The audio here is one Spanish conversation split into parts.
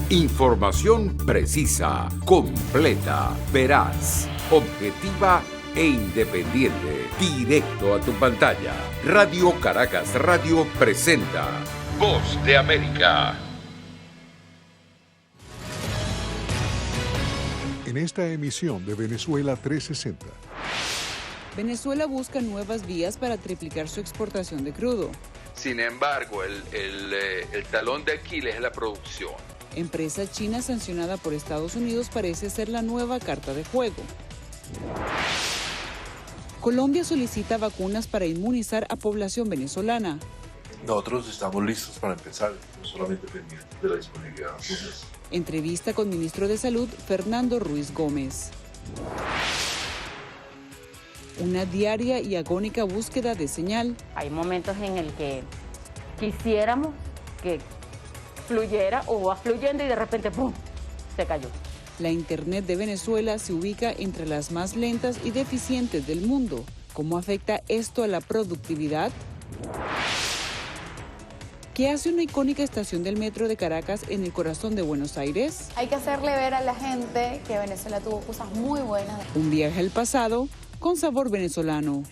Información precisa, completa, veraz, objetiva e independiente. Directo a tu pantalla. Radio Caracas Radio presenta Voz de América. En esta emisión de Venezuela 360. Venezuela busca nuevas vías para triplicar su exportación de crudo. Sin embargo, el talón de Aquiles es la producción. Empresa china sancionada por Estados Unidos parece ser la nueva carta de juego. Colombia solicita vacunas para inmunizar a población venezolana. Nosotros estamos listos para empezar, no solamente pendientes de la disponibilidad de vacunas. Entrevista con ministro de Salud, Fernando Ruiz Gómez. Una diaria y agónica búsqueda de señal. Hay momentos en el que quisiéramos que fluyera o va fluyendo y de repente ¡pum!, se cayó. La Internet de Venezuela se ubica entre las más lentas y deficientes del mundo. ¿Cómo afecta esto a la productividad? ¿Qué hace una icónica estación del metro de Caracas en el corazón de Buenos Aires? Hay que hacerle ver a la gente que Venezuela tuvo cosas muy buenas. Un viaje al pasado con sabor venezolano.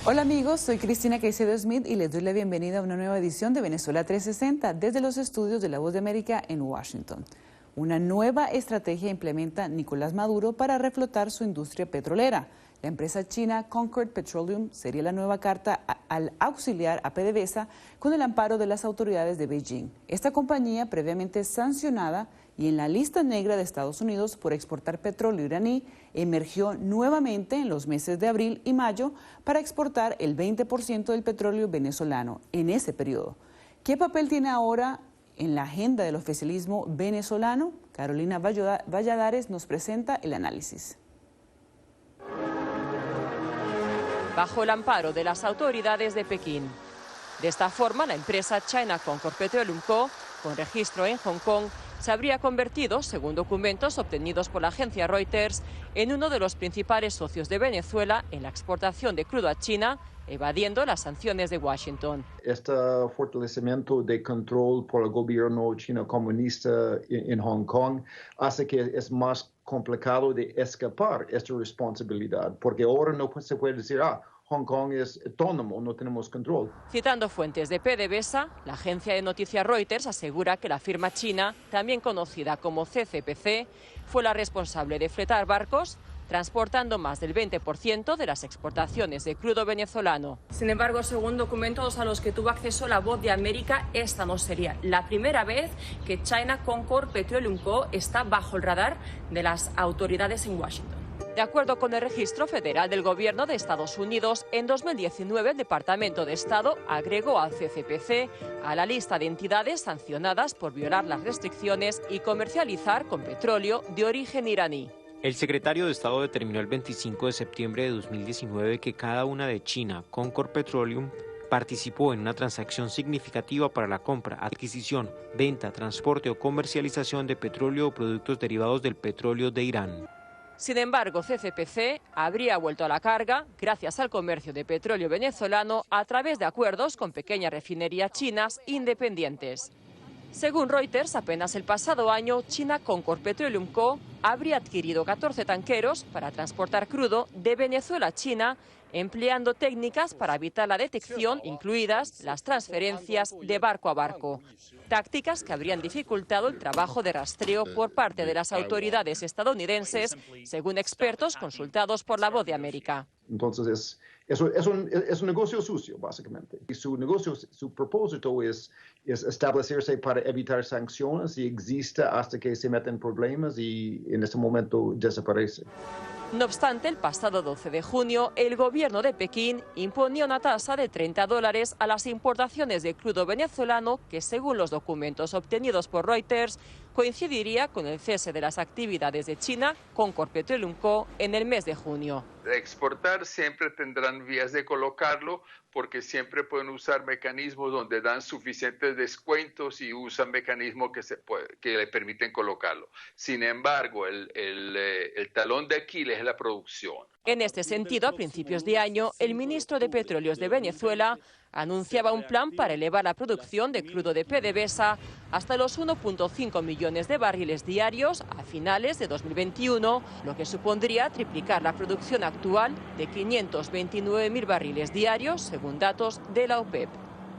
Hola amigos, soy Cristina Caicedo Smith y les doy la bienvenida a una nueva edición de Venezuela 360 desde los estudios de La Voz de América en Washington. Una nueva estrategia implementa Nicolás Maduro para reflotar su industria petrolera. La empresa china Concord Petroleum sería la nueva carta al auxiliar a PDVSA con el amparo de las autoridades de Beijing. Esta compañía, previamente sancionada y en la lista negra de Estados Unidos por exportar petróleo iraní, emergió nuevamente en los meses de abril y mayo para exportar el 20% del petróleo venezolano en ese periodo. ¿Qué papel tiene ahora en la agenda del oficialismo venezolano? Carolina Valladares nos presenta el análisis. Bajo el amparo de las autoridades de Pekín. De esta forma, la empresa China Concord Petroleum Co., con registro en Hong Kong, se habría convertido, según documentos obtenidos por la agencia Reuters, en uno de los principales socios de Venezuela en la exportación de crudo a China, evadiendo las sanciones de Washington. Este fortalecimiento de control por el gobierno chino comunista en Hong Kong hace que es más complicado de escapar esta responsabilidad, porque ahora no se puede decir, Hong Kong es autónomo, no tenemos control. Citando fuentes de PDVSA, la agencia de noticias Reuters asegura que la firma china, también conocida como CCPC, fue la responsable de fletar barcos transportando más del 20% de las exportaciones de crudo venezolano. Sin embargo, según documentos a los que tuvo acceso La Voz de América, esta no sería la primera vez que China Concord Petroleum Co. está bajo el radar de las autoridades en Washington. De acuerdo con el Registro Federal del Gobierno de Estados Unidos, en 2019 el Departamento de Estado agregó al CCPC a la lista de entidades sancionadas por violar las restricciones y comercializar con petróleo de origen iraní. El secretario de Estado determinó el 25 de septiembre de 2019 que cada una de China, Concord Petroleum, participó en una transacción significativa para la compra, adquisición, venta, transporte o comercialización de petróleo o productos derivados del petróleo de Irán. Sin embargo, CCPC habría vuelto a la carga gracias al comercio de petróleo venezolano a través de acuerdos con pequeñas refinerías chinas independientes. Según Reuters, apenas el pasado año, China Concord Petroleum Co. habría adquirido 14 tanqueros para transportar crudo de Venezuela a China, empleando técnicas para evitar la detección, incluidas las transferencias de barco a barco. Tácticas que habrían dificultado el trabajo de rastreo por parte de las autoridades estadounidenses, según expertos consultados por La Voz de América. Entonces es un negocio sucio, básicamente. Y su propósito es establecerse para evitar sanciones y existe hasta que se meten problemas y en este momento desaparece. No obstante, el pasado 12 de junio, el gobierno de Pekín imponía una tasa de $30 a las importaciones de crudo venezolano que, según los documentos obtenidos por Reuters, coincidiría con el cese de las actividades de China Concord Petroleum Co. en el mes de junio. exportar, siempre tendrán vías de colocarlo, porque siempre pueden usar mecanismos donde dan suficientes descuentos y usan mecanismos que le permiten colocarlo. Sin embargo, el talón de Aquiles es la producción. En este sentido, a principios de año, el ministro de Petróleos de Venezuela anunciaba un plan para elevar la producción de crudo de PDVSA hasta los 1,5 millones de barriles diarios a finales de 2021, lo que supondría triplicar la producción actual de 529.000 barriles diarios, según datos de la OPEP.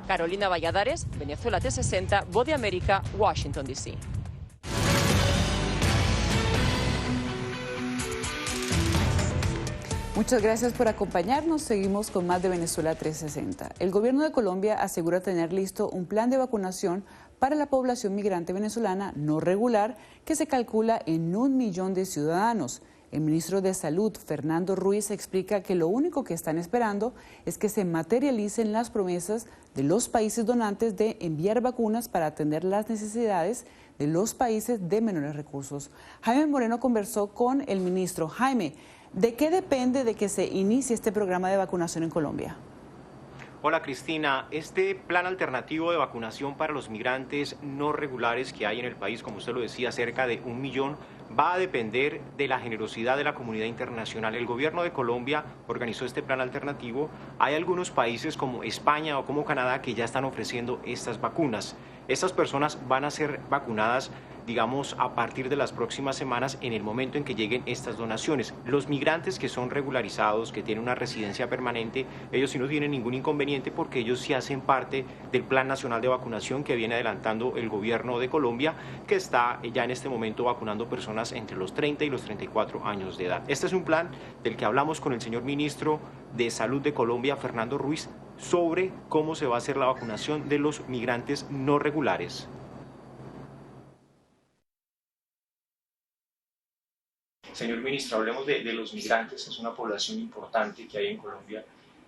Carolina Valladares, Venezuela 360, Voz de América, Washington, D.C. Muchas gracias por acompañarnos. Seguimos con más de Venezuela 360. El gobierno de Colombia asegura tener listo un plan de vacunación para la población migrante venezolana no regular que se calcula en 1 millón de ciudadanos. El ministro de Salud, Fernando Ruiz, explica que lo único que están esperando es que se materialicen las promesas de los países donantes de enviar vacunas para atender las necesidades de los países de menores recursos. Jaime Moreno conversó con el ministro. Jaime, ¿de qué depende de que se inicie este programa de vacunación en Colombia? Hola Cristina, este plan alternativo de vacunación para los migrantes no regulares que hay en el país, como usted lo decía, cerca de 1 millón, va a depender de la generosidad de la comunidad internacional. El gobierno de Colombia organizó este plan alternativo. Hay algunos países como España o como Canadá que ya están ofreciendo estas vacunas. Estas personas van a ser vacunadas, digamos, a partir de las próximas semanas en el momento en que lleguen estas donaciones. Los migrantes que son regularizados, que tienen una residencia permanente, ellos sí no tienen ningún inconveniente porque ellos sí hacen parte del Plan Nacional de Vacunación que viene adelantando el gobierno de Colombia, que está ya en este momento vacunando personas entre los 30 y los 34 años de edad. Este es un plan del que hablamos con el señor ministro de Salud de Colombia, Fernando Ruiz, sobre cómo se va a hacer la vacunación de los migrantes no regulares. Señor ministro, hablemos de los migrantes, es una población importante que hay en Colombia.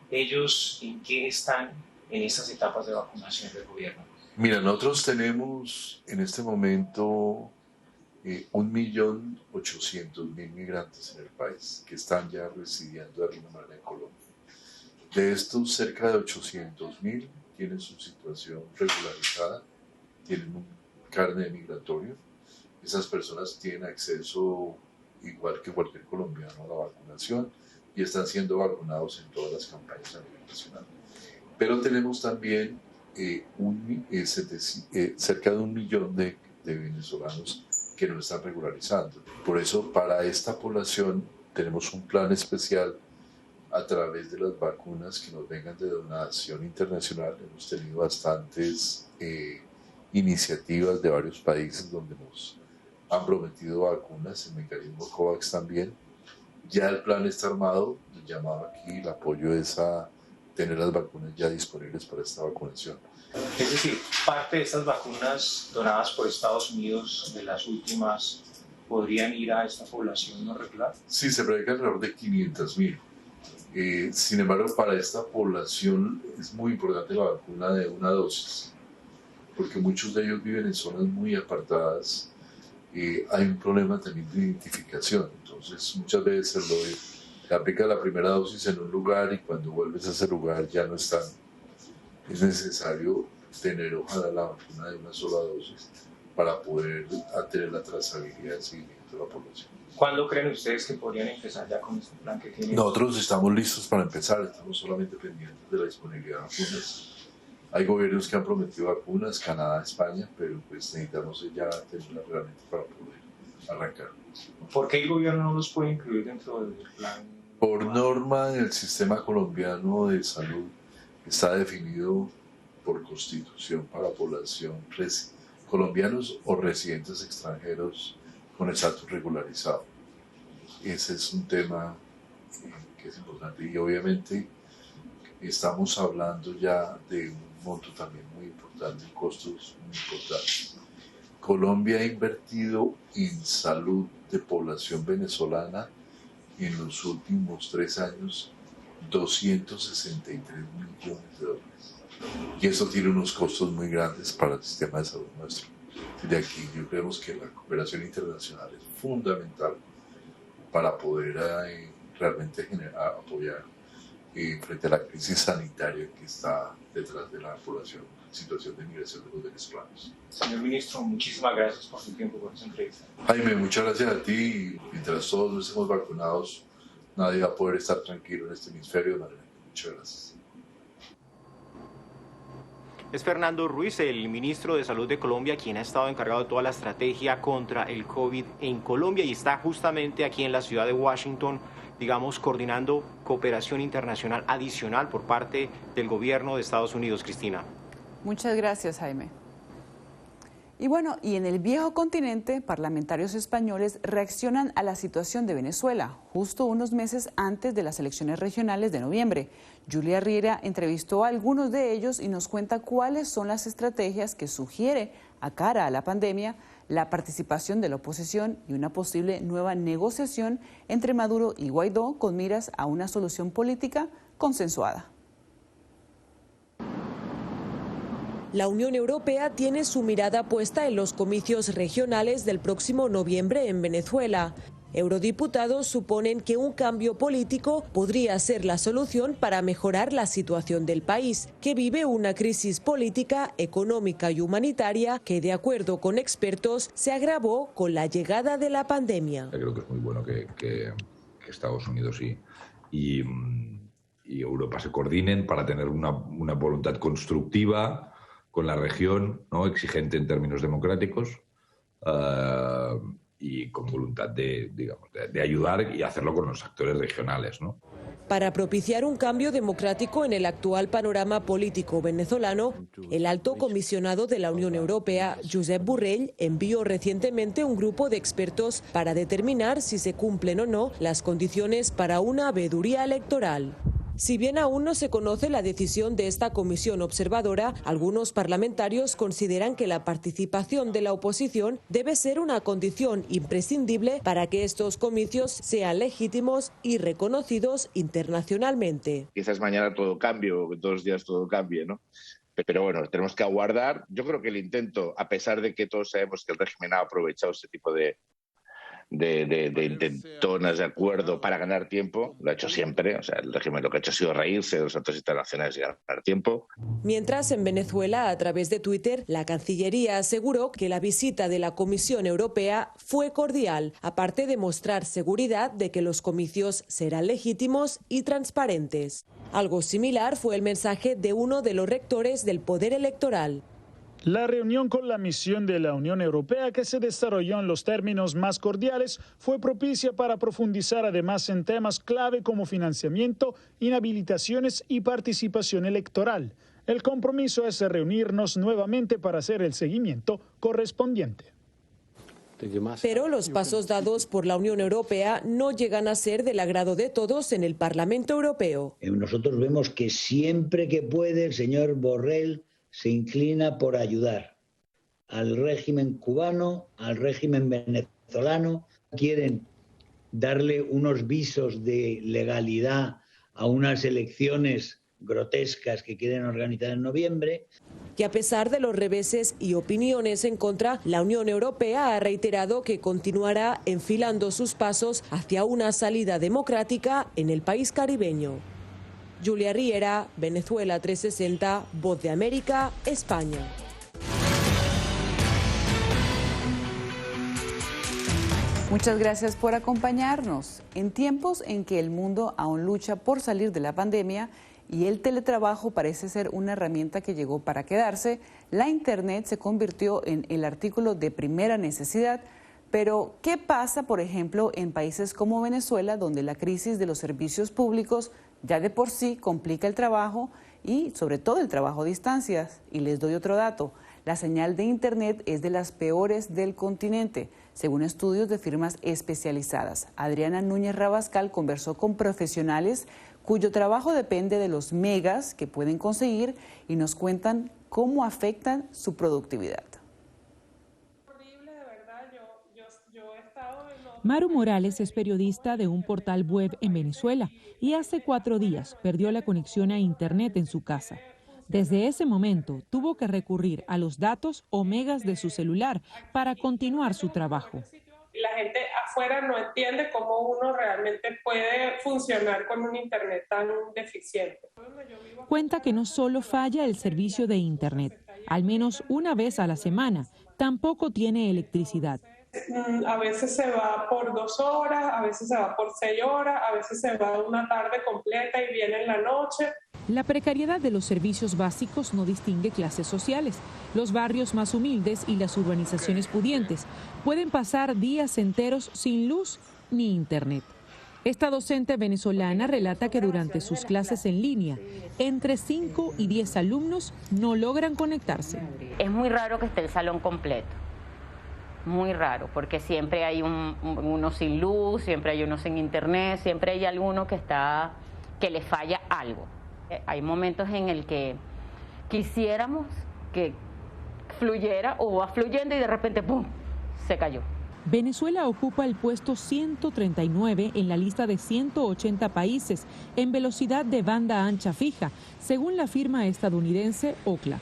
¿Ellos en qué están en estas etapas de vacunación del gobierno? Mira, nosotros tenemos en este momento 1.800.000 migrantes en el país que están ya residiendo de alguna manera en Colombia. De estos, cerca de 800.000 tienen su situación regularizada, tienen un carnet migratorio. Esas personas tienen acceso, igual que cualquier colombiano, a la vacunación y están siendo vacunados en todas las campañas a nivel nacional. Pero tenemos también cerca de 1 millón de venezolanos que no están regularizando. Por eso, para esta población tenemos un plan especial a través de las vacunas que nos vengan de donación internacional. Hemos tenido bastantes iniciativas de varios países donde nos han prometido vacunas, el mecanismo COVAX también. Ya el plan está armado, el llamado aquí, el apoyo es a tener las vacunas ya disponibles para esta vacunación. Es decir, parte de estas vacunas donadas por Estados Unidos, de las últimas, ¿podrían ir a esta población no regular? Sí, se prevé alrededor de 500.000. Sin embargo, para esta población es muy importante la vacuna de una dosis, porque muchos de ellos viven en zonas muy apartadas. Hay un problema también de identificación, entonces muchas veces le aplica la primera dosis en un lugar y cuando vuelves a ese lugar ya no están. Es necesario tener, ojalá, la vacuna de una sola dosis para poder tener la trazabilidad y seguimiento de la población. ¿Cuándo creen ustedes que podrían empezar ya con este plan que tienen? Nosotros estamos listos para empezar, estamos solamente pendientes de la disponibilidad de vacunas. Hay gobiernos que han prometido vacunas, Canadá, España, pero pues necesitamos ya tenerlas realmente para poder arrancar. ¿Por qué el gobierno no los puede incluir dentro del plan? Por norma en el sistema colombiano de salud está definido por constitución para población colombianos o residentes extranjeros con estatus regularizado. Ese es un tema que es importante y obviamente estamos hablando ya de un monto también muy importante, costos muy importantes. Colombia ha invertido en salud de población venezolana en los últimos 3 años 263 millones de dólares. Y eso tiene unos costos muy grandes para el sistema de salud nuestro. De aquí yo creemos que la cooperación internacional es fundamental para poder realmente apoyar frente a la crisis sanitaria que está detrás de la situación de migración de los venezolanos. Señor ministro, muchísimas gracias por su tiempo, por esta entrevista. Jaime, muchas gracias a ti. Mientras todos nos estemos vacunados, nadie va a poder estar tranquilo en este hemisferio. Muchas gracias. Es Fernando Ruiz, el ministro de Salud de Colombia, quien ha estado encargado de toda la estrategia contra el COVID en Colombia y está justamente aquí en la ciudad de Washington, digamos, coordinando cooperación internacional adicional por parte del gobierno de Estados Unidos. Cristina. Muchas gracias, Jaime. Y bueno, y en el viejo continente, parlamentarios españoles reaccionan a la situación de Venezuela, justo unos meses antes de las elecciones regionales de noviembre. Julia Riera entrevistó a algunos de ellos y nos cuenta cuáles son las estrategias que sugiere, a cara a la pandemia, la participación de la oposición y una posible nueva negociación entre Maduro y Guaidó con miras a una solución política consensuada. La Unión Europea tiene su mirada puesta en los comicios regionales del próximo noviembre en Venezuela. Eurodiputados suponen que un cambio político podría ser la solución para mejorar la situación del país, que vive una crisis política, económica y humanitaria que, de acuerdo con expertos, se agravó con la llegada de la pandemia. Creo que es muy bueno que Estados Unidos y Europa se coordinen para tener una voluntad constructiva con la región, ¿no? Exigente en términos democráticos y con voluntad de ayudar y hacerlo con los actores regionales, ¿no? Para propiciar un cambio democrático en el actual panorama político venezolano, el alto comisionado de la Unión Europea, Josep Borrell, envió recientemente un grupo de expertos para determinar si se cumplen o no las condiciones para una veeduría electoral. Si bien aún no se conoce la decisión de esta comisión observadora, algunos parlamentarios consideran que la participación de la oposición debe ser una condición imprescindible para que estos comicios sean legítimos y reconocidos internacionalmente. Quizás mañana todo cambie o en 2 días todo cambie, ¿no? Pero bueno, tenemos que aguardar. Yo creo que el intento, a pesar de que todos sabemos que el régimen ha aprovechado este tipo de intentonas de acuerdo para ganar tiempo, lo ha hecho siempre. O sea, el régimen lo que ha hecho ha sido reírse de los actores internacionales y ganar tiempo. Mientras, en Venezuela, a través de Twitter, la Cancillería aseguró que la visita de la Comisión Europea fue cordial, aparte de mostrar seguridad de que los comicios serán legítimos y transparentes. Algo similar fue el mensaje de uno de los rectores del Poder Electoral. La reunión con la misión de la Unión Europea, que se desarrolló en los términos más cordiales, fue propicia para profundizar además en temas clave como financiamiento, inhabilitaciones y participación electoral. El compromiso es reunirnos nuevamente para hacer el seguimiento correspondiente. Pero los pasos dados por la Unión Europea no llegan a ser del agrado de todos en el Parlamento Europeo. Nosotros vemos que siempre que puede el señor Borrell se inclina por ayudar al régimen cubano, al régimen venezolano. Quieren darle unos visos de legalidad a unas elecciones grotescas que quieren organizar en noviembre. Y a pesar de los reveses y opiniones en contra, la Unión Europea ha reiterado que continuará enfilando sus pasos hacia una salida democrática en el país caribeño. Julia Riera, Venezuela 360, Voz de América, España. Muchas gracias por acompañarnos. En tiempos en que el mundo aún lucha por salir de la pandemia y el teletrabajo parece ser una herramienta que llegó para quedarse, la Internet se convirtió en el artículo de primera necesidad. Pero, ¿qué pasa, por ejemplo, en países como Venezuela, donde la crisis de los servicios públicos ya de por sí complica el trabajo y sobre todo el trabajo a distancias? Y les doy otro dato: la señal de Internet es de las peores del continente, según estudios de firmas especializadas. Adriana Núñez Rabascal conversó con profesionales cuyo trabajo depende de los megas que pueden conseguir y nos cuentan cómo afectan su productividad. Maru Morales es periodista de un portal web en Venezuela y hace 4 días perdió la conexión a Internet en su casa. Desde ese momento tuvo que recurrir a los datos o megas de su celular para continuar su trabajo. y la gente afuera no entiende cómo uno realmente puede funcionar con un internet tan deficiente. Cuenta que no solo falla el servicio de internet, al menos una vez a la semana, tampoco tiene electricidad. A veces se va por 2 horas, a veces se va por 6 horas, a veces se va una tarde completa y viene en la noche. La precariedad de los servicios básicos no distingue clases sociales. Los barrios más humildes y las urbanizaciones pudientes pueden pasar días enteros sin luz ni internet. Esta docente venezolana relata que durante sus clases en línea, entre 5 y 10 alumnos no logran conectarse. Es muy raro que esté el salón completo. Muy raro, porque siempre hay uno sin luz, siempre hay uno sin internet, siempre hay alguno que le falla algo. Hay momentos en el que quisiéramos que fluyera o va fluyendo y de repente ¡pum!, se cayó. Venezuela ocupa el puesto 139 en la lista de 180 países en velocidad de banda ancha fija, según la firma estadounidense Ookla.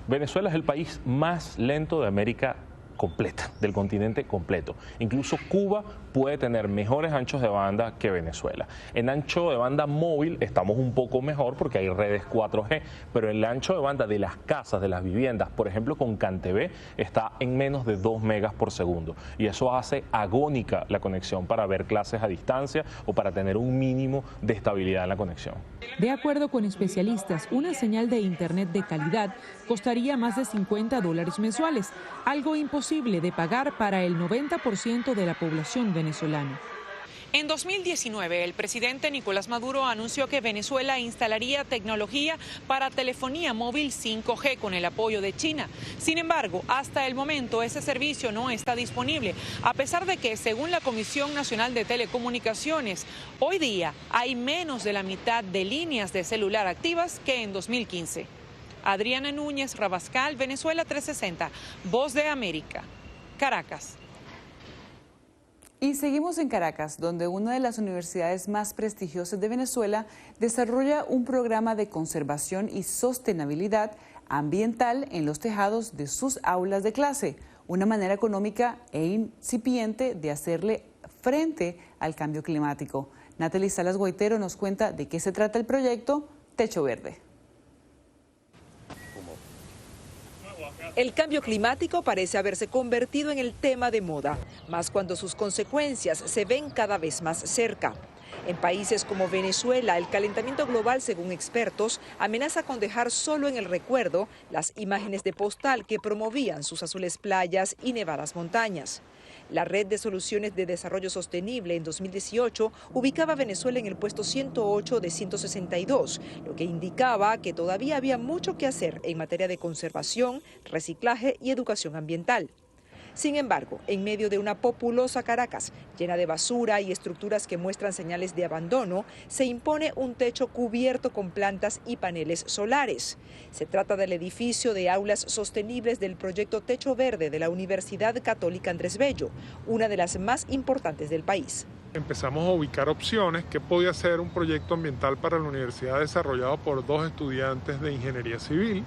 Venezuela es el país más lento de América completa, del continente completo. Incluso Cuba puede tener mejores anchos de banda que Venezuela. En ancho de banda móvil estamos un poco mejor porque hay redes 4G, pero el ancho de banda de las casas, de las viviendas, por ejemplo con CanTV, está en menos de 2 megas por segundo. Y eso hace agónica la conexión para ver clases a distancia o para tener un mínimo de estabilidad en la conexión. De acuerdo con especialistas, una señal de internet de calidad costaría más de $50 mensuales, algo imposible de pagar para el 90% de la población venezolana. En 2019, el presidente Nicolás Maduro anunció que Venezuela instalaría tecnología para telefonía móvil 5G con el apoyo de China. Sin embargo, hasta el momento ese servicio no está disponible, a pesar de que, según la Comisión Nacional de Telecomunicaciones, hoy día hay menos de la mitad de líneas de celular activas que en 2015. Adriana Núñez Rabascal, Venezuela 360, Voz de América, Caracas. Y seguimos en Caracas, donde una de las universidades más prestigiosas de Venezuela desarrolla un programa de conservación y sostenibilidad ambiental en los tejados de sus aulas de clase, una manera económica e incipiente de hacerle frente al cambio climático. Natalie Salas Guaitero nos cuenta de qué se trata el proyecto Techo Verde. El cambio climático parece haberse convertido en el tema de moda, más cuando sus consecuencias se ven cada vez más cerca. En países como Venezuela, el calentamiento global, según expertos, amenaza con dejar solo en el recuerdo las imágenes de postal que promovían sus azules playas y nevadas montañas. La Red de Soluciones de Desarrollo Sostenible en 2018 ubicaba a Venezuela en el puesto 108 de 162, lo que indicaba que todavía había mucho que hacer en materia de conservación, reciclaje y educación ambiental. Sin embargo, en medio de una populosa Caracas llena de basura y estructuras que muestran señales de abandono, se impone un techo cubierto con plantas y paneles solares. Se trata del edificio de aulas sostenibles del proyecto Techo Verde de la Universidad Católica Andrés Bello, una de las más importantes del país. Empezamos a ubicar opciones que podía ser un proyecto ambiental para la universidad desarrollado por 2 estudiantes de ingeniería civil.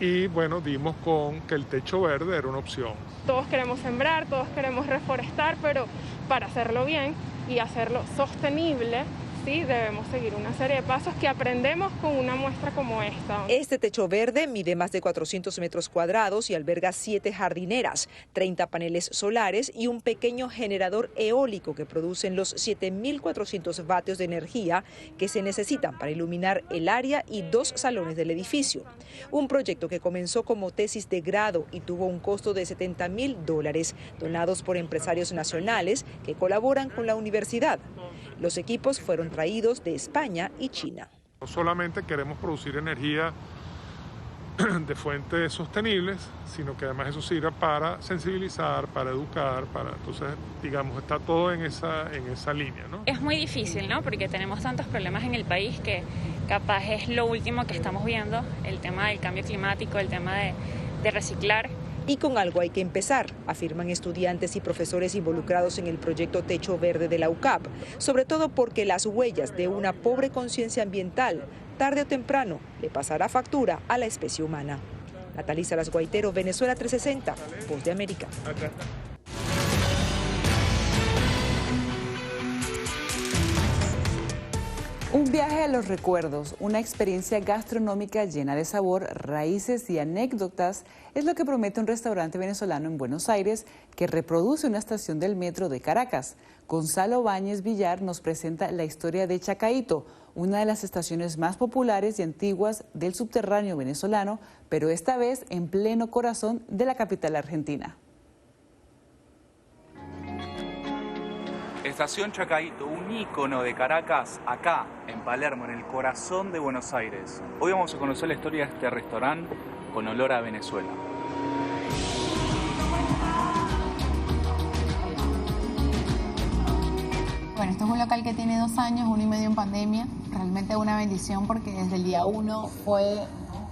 Y bueno, dimos con que el techo verde era una opción. Todos queremos sembrar, todos queremos reforestar, pero para hacerlo bien y hacerlo sostenible, sí, debemos seguir una serie de pasos que aprendemos con una muestra como esta. Este techo verde mide más de 400 metros cuadrados y alberga 7 jardineras, 30 paneles solares y un pequeño generador eólico que producen los 7.400 vatios de energía que se necesitan para iluminar el área y 2 salones del edificio. Un proyecto que comenzó como tesis de grado y tuvo un costo de $70.000, donados por empresarios nacionales que colaboran con la universidad. Los equipos fueron traídos de España y China. No solamente queremos producir energía de fuentes sostenibles, sino que además eso sirve para sensibilizar, para educar, entonces, digamos, está todo en esa línea, ¿no? Es muy difícil, ¿no? Porque tenemos tantos problemas en el país que capaz es lo último que estamos viendo, el tema del cambio climático, el tema de reciclar. Y con algo hay que empezar, afirman estudiantes y profesores involucrados en el proyecto Techo Verde de la UCAP, sobre todo porque las huellas de una pobre conciencia ambiental, tarde o temprano, le pasará factura a la especie humana. Natalie Salas Guaitero, Venezuela 360, Voz de América. Un viaje a los recuerdos, una experiencia gastronómica llena de sabor, raíces y anécdotas es lo que promete un restaurante venezolano en Buenos Aires que reproduce una estación del metro de Caracas. Gonzalo Báñez Villar nos presenta la historia de Chacaíto, una de las estaciones más populares y antiguas del subterráneo venezolano, pero esta vez en pleno corazón de la capital argentina. Estación Chacaíto, un ícono de Caracas, acá en Palermo, en el corazón de Buenos Aires. Hoy vamos a conocer la historia de este restaurante con olor a Venezuela. Bueno, esto es un local que tiene 2 años, 1 y medio en pandemia. Realmente una bendición porque desde el día 1 fue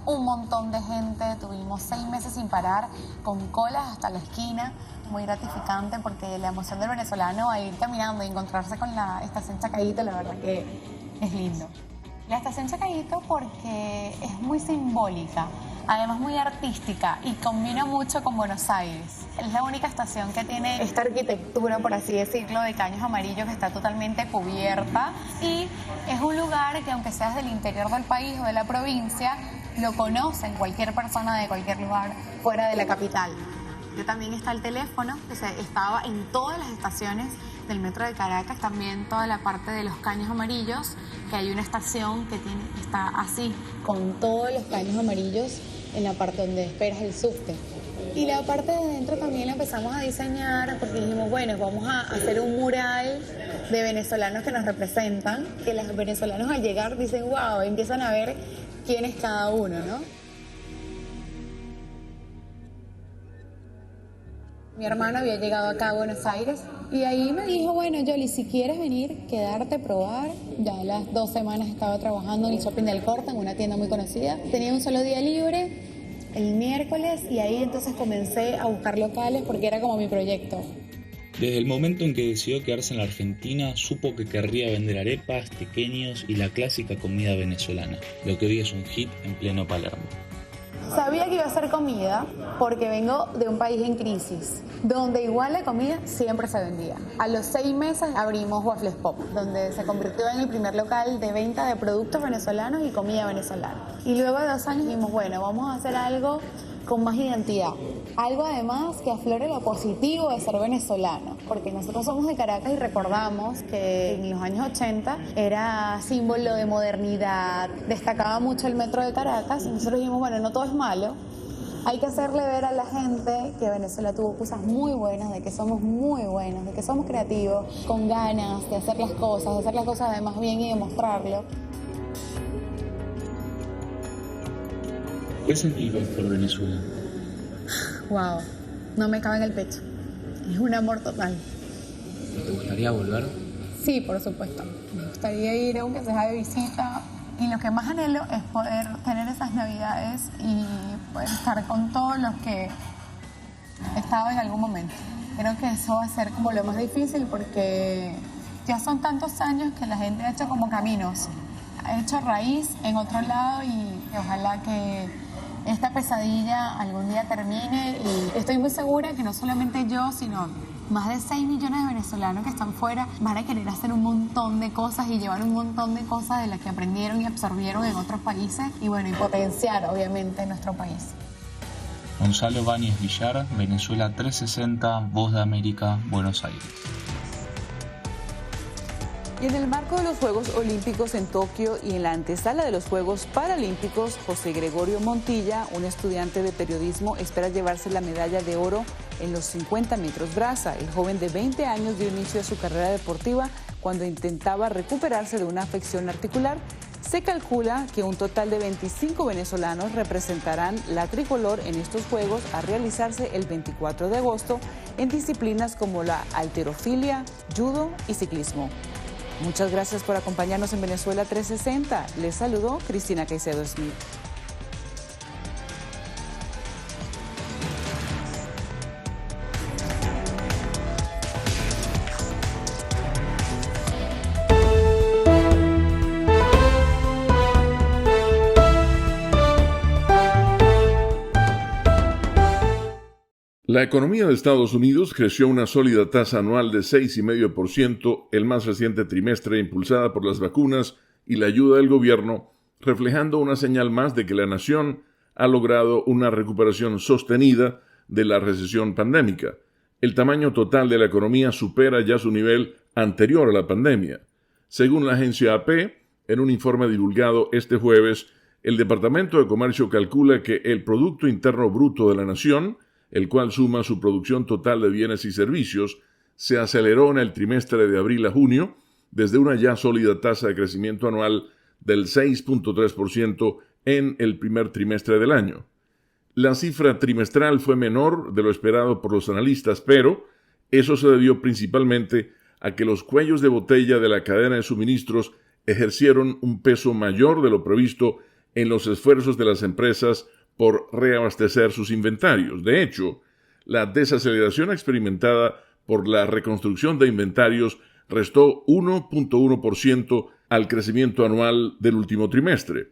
un montón de gente. Tuvimos 6 meses sin parar, con colas hasta la esquina. Muy gratificante porque la emoción del venezolano a ir caminando y encontrarse con la estación Chacaíto, la verdad que es lindo. La estación Chacaíto porque es muy simbólica, además muy artística y combina mucho con Buenos Aires. Es la única estación que tiene esta arquitectura, por así decirlo, de caños amarillos que está totalmente cubierta y es un lugar que aunque seas del interior del país o de la provincia, lo conocen cualquier persona de cualquier lugar fuera de la capital. También está el teléfono, que estaba en todas las estaciones del metro de Caracas, también toda la parte de los caños amarillos, que hay una estación que está así, con todos los caños amarillos en la parte donde esperas el subte. Y la parte de adentro también la empezamos a diseñar porque dijimos, bueno, vamos a hacer un mural de venezolanos que nos representan, que los venezolanos al llegar dicen, wow, empiezan a ver quién es cada uno, ¿no? Mi hermano había llegado acá a Buenos Aires y ahí me dijo, bueno, Yoli, si quieres venir, quedarte, probar. Ya a las 2 semanas estaba trabajando en el Shopping del Corta, en una tienda muy conocida. Tenía un solo día libre, el miércoles, y ahí entonces comencé a buscar locales porque era como mi proyecto. Desde el momento en que decidió quedarse en la Argentina, supo que querría vender arepas, tequeños y la clásica comida venezolana, lo que hoy es un hit en pleno Palermo. Sabía que iba a ser comida porque vengo de un país en crisis, donde igual la comida siempre se vendía. A los 6 meses abrimos Waffles Pop, donde se convirtió en el primer local de venta de productos venezolanos y comida venezolana. Y luego de 2 años dijimos, bueno, vamos a hacer algo con más identidad. Algo además que aflore lo positivo de ser venezolano, porque nosotros somos de Caracas y recordamos que en los años 80 era símbolo de modernidad, destacaba mucho el metro de Caracas y nosotros dijimos, bueno, no todo es malo, hay que hacerle ver a la gente que Venezuela tuvo cosas muy buenas, de que somos muy buenos, de que somos creativos, con ganas de hacer las cosas además bien y demostrarlo. ¿Qué sentís por Venezuela? Wow, no me cabe en el pecho. Es un amor total. ¿Te gustaría volver? Sí, por supuesto. Me gustaría ir aunque sea de visita. Y lo que más anhelo es poder tener esas navidades y poder estar con todos los que he estado en algún momento. Creo que eso va a ser como lo más difícil porque ya son tantos años que la gente ha hecho como caminos. Ha hecho raíz en otro lado y ojalá que esta pesadilla algún día termine y estoy muy segura que no solamente yo, sino más de 6 millones de venezolanos que están fuera van a querer hacer un montón de cosas y llevar un montón de cosas de las que aprendieron y absorbieron en otros países y bueno, y potenciar obviamente nuestro país. Gonzalo Báñez Villar, Venezuela 360, Voz de América, Buenos Aires. Y en el marco de los Juegos Olímpicos en Tokio y en la antesala de los Juegos Paralímpicos, José Gregorio Montilla, un estudiante de periodismo, espera llevarse la medalla de oro en los 50 metros braza. El joven de 20 años dio inicio a su carrera deportiva cuando intentaba recuperarse de una afección articular. Se calcula que un total de 25 venezolanos representarán la tricolor en estos Juegos a realizarse el 24 de agosto en disciplinas como la halterofilia, judo y ciclismo. Muchas gracias por acompañarnos en Venezuela 360. Les saludó Cristina Caicedo Smith. La economía de Estados Unidos creció a una sólida tasa anual de 6,5% el más reciente trimestre, impulsada por las vacunas y la ayuda del gobierno, reflejando una señal más de que la nación ha logrado una recuperación sostenida de la recesión pandémica. El tamaño total de la economía supera ya su nivel anterior a la pandemia. Según la agencia AP, en un informe divulgado este jueves, el Departamento de Comercio calcula que el Producto Interno Bruto de la nación, el cual suma su producción total de bienes y servicios, se aceleró en el trimestre de abril a junio desde una ya sólida tasa de crecimiento anual del 6.3% en el primer trimestre del año. La cifra trimestral fue menor de lo esperado por los analistas, pero eso se debió principalmente a que los cuellos de botella de la cadena de suministros ejercieron un peso mayor de lo previsto en los esfuerzos de las empresas por reabastecer sus inventarios. De hecho, la desaceleración experimentada por la reconstrucción de inventarios restó 1.1% al crecimiento anual del último trimestre.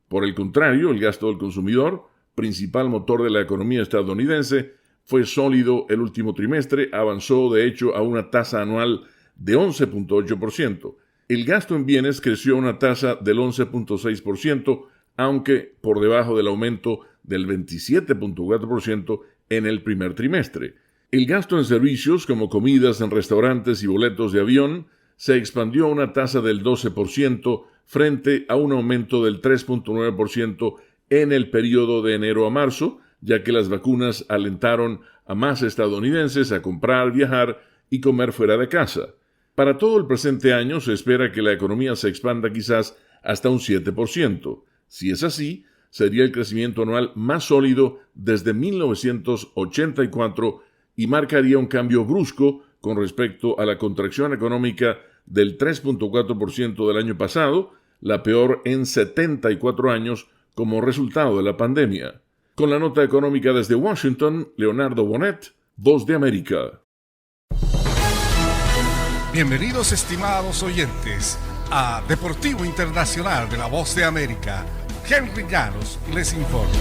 Por el contrario, el gasto del consumidor, principal motor de la economía estadounidense, fue sólido el último trimestre, avanzó de hecho a una tasa anual de 11.8%. El gasto en bienes creció a una tasa del 11.6%, aunque por debajo del aumento del 27.4% en el primer trimestre. El gasto en servicios como comidas en restaurantes y boletos de avión se expandió a una tasa del 12% frente a un aumento del 3.9% en el periodo de enero a marzo, ya que las vacunas alentaron a más estadounidenses a comprar, viajar y comer fuera de casa. Para todo el presente año se espera que la economía se expanda quizás hasta un 7%. Si es así, sería el crecimiento anual más sólido desde 1984 y marcaría un cambio brusco con respecto a la contracción económica del 3.4% del año pasado, la peor en 74 años como resultado de la pandemia. Con la nota económica desde Washington, Leonardo Bonet, Voz de América. Bienvenidos, estimados oyentes, a Deportivo Internacional de la Voz de América. Henry Llanos les informa.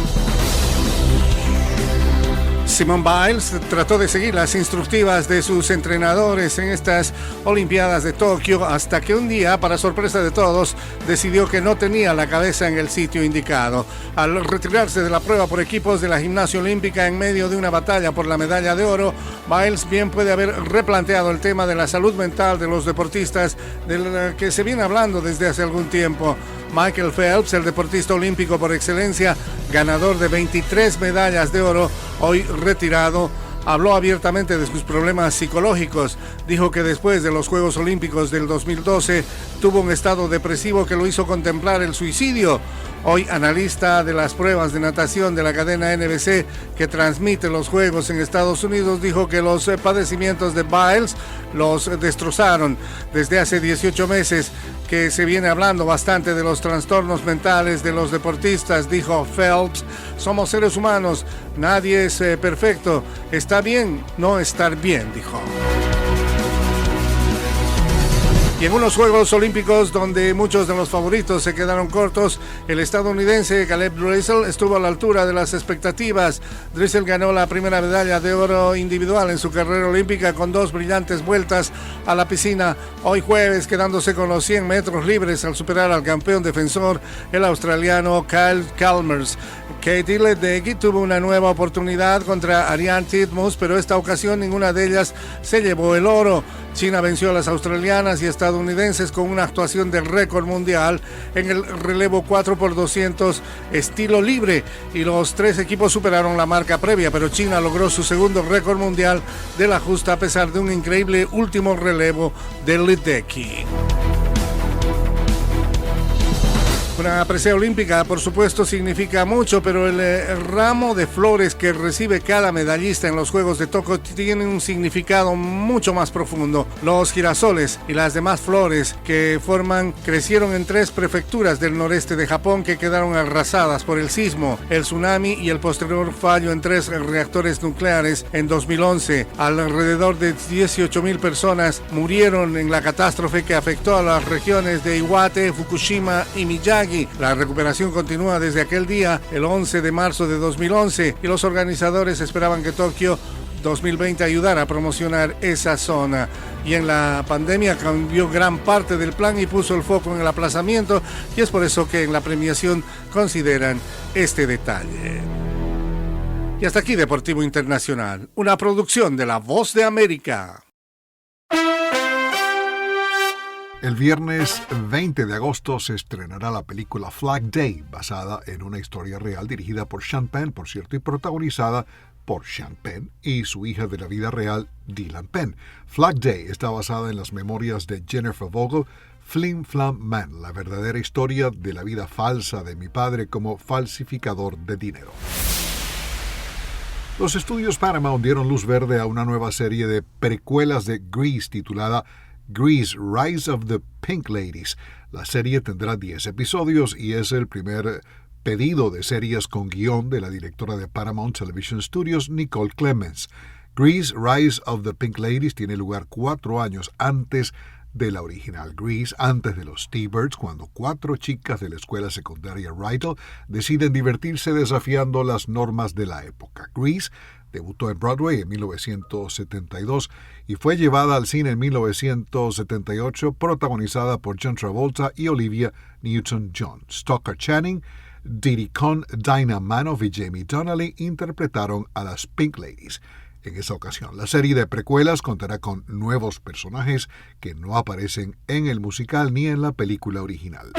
Simone Biles trató de seguir las instructivas de sus entrenadores en estas Olimpiadas de Tokio hasta que un día, para sorpresa de todos, decidió que no tenía la cabeza en el sitio indicado. Al retirarse de la prueba por equipos de la gimnasia olímpica en medio de una batalla por la medalla de oro, Biles bien puede haber replanteado el tema de la salud mental de los deportistas, del que se viene hablando desde hace algún tiempo. Michael Phelps, el deportista olímpico por excelencia, ganador de 23 medallas de oro, hoy retirado, habló abiertamente de sus problemas psicológicos. Dijo que después de los Juegos Olímpicos del 2012 tuvo un estado depresivo que lo hizo contemplar el suicidio. Hoy analista de las pruebas de natación de la cadena NBC que transmite los Juegos en Estados Unidos, dijo que los padecimientos de Biles los destrozaron. Desde hace 18 meses que se viene hablando bastante de los trastornos mentales de los deportistas, dijo Phelps. Somos seres humanos, nadie es perfecto. Está bien no estar bien, dijo. Y en unos Juegos Olímpicos donde muchos de los favoritos se quedaron cortos, el estadounidense Caleb Dressel estuvo a la altura de las expectativas. Dressel ganó la primera medalla de oro individual en su carrera olímpica con 2 brillantes vueltas a la piscina hoy jueves, quedándose con los 100 metros libres al superar al campeón defensor, el australiano Kyle Chalmers. Katie Ledecky tuvo una nueva oportunidad contra Ariane Titmus, pero esta ocasión ninguna de ellas se llevó el oro. China venció a las australianas y estadounidenses con una actuación del récord mundial en el relevo 4x200 estilo libre, y los 3 equipos superaron la marca previa, pero China logró su segundo récord mundial de la justa a pesar de un increíble último relevo de Ledecky. Una presea olímpica, por supuesto, significa mucho, pero el ramo de flores que recibe cada medallista en los Juegos de Tokio tiene un significado mucho más profundo. Los girasoles y las demás flores que forman crecieron en 3 prefecturas del noreste de Japón que quedaron arrasadas por el sismo, el tsunami y el posterior fallo en 3 reactores nucleares en 2011. Alrededor de 18,000 personas murieron en la catástrofe que afectó a las regiones de Iwate, Fukushima y Miyagi. La recuperación continúa desde aquel día, el 11 de marzo de 2011, y los organizadores esperaban que Tokio 2020 ayudar a promocionar esa zona. Y en la pandemia cambió gran parte del plan y puso el foco en el aplazamiento, y es por eso que en la premiación consideran este detalle. Y hasta aquí Deportivo Internacional, una producción de La Voz de América. El viernes 20 de agosto se estrenará la película Flag Day, basada en una historia real dirigida por Sean Penn, por cierto, y protagonizada por Sean Penn y su hija de la vida real, Dylan Penn. Flag Day está basada en las memorias de Jennifer Vogel, Flim Flam Man, la verdadera historia de la vida falsa de mi padre como falsificador de dinero. Los estudios Paramount dieron luz verde a una nueva serie de precuelas de Grease titulada Grease, Rise of the Pink Ladies. La serie tendrá 10 episodios y es el primer pedido de series con guión de la directora de Paramount Television Studios, Nicole Clements. Grease, Rise of the Pink Ladies tiene lugar 4 años antes de la original Grease, antes de los T-Birds, cuando 4 chicas de la escuela secundaria Rydell deciden divertirse desafiando las normas de la época. Grease debutó en Broadway en 1972 y fue llevada al cine en 1978, protagonizada por John Travolta y Olivia Newton-John. Stockard Channing, Diddy Conn, Dinah Manoff y Jamie Donnelly interpretaron a las Pink Ladies. En esa ocasión, la serie de precuelas contará con nuevos personajes que no aparecen en el musical ni en la película original.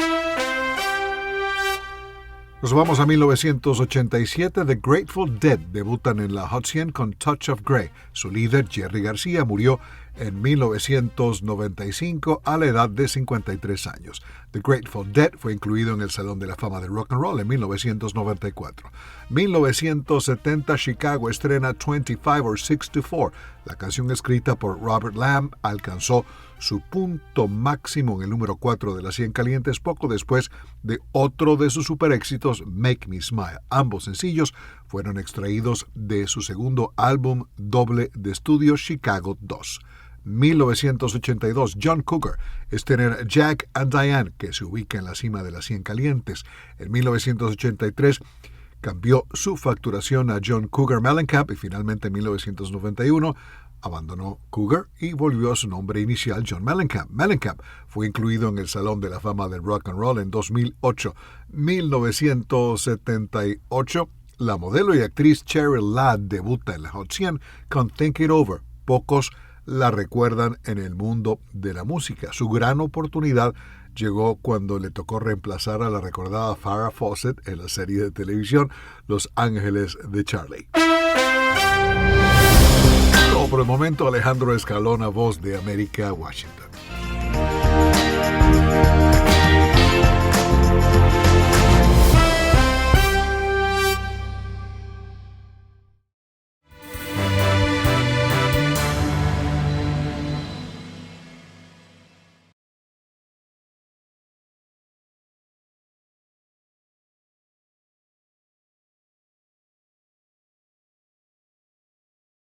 Nos vamos a 1987. The Grateful Dead debutan en la Hot 100 con Touch of Grey. Su líder, Jerry García, murió en 1995 a la edad de 53 años. The Grateful Dead fue incluido en el Salón de la Fama del Rock and Roll en 1994. 1970, Chicago estrena 25 or 64. La canción escrita por Robert Lamb alcanzó su punto máximo en el número 4 de las 100 calientes poco después de otro de sus superéxitos, Make Me Smile. Ambos sencillos fueron extraídos de su segundo álbum doble de estudio, Chicago 2. 1982, John Cougar es tener Jack and Diane, que se ubica en la cima de las 100 calientes. En 1983 cambió su facturación a John Cougar Mellencamp y finalmente en 1991 abandonó Cougar y volvió a su nombre inicial, John Mellencamp. Mellencamp fue incluido en el Salón de la Fama del Rock and Roll en 2008. 1978, la modelo y actriz Cheryl Ladd debuta en la Hot 100 con Think It Over. Pocos la recuerdan en el mundo de la música. Su gran oportunidad llegó cuando le tocó reemplazar a la recordada Farrah Fawcett en la serie de televisión Los Ángeles de Charlie. Por el momento, Alejandro Escalona, Voz de América, Washington.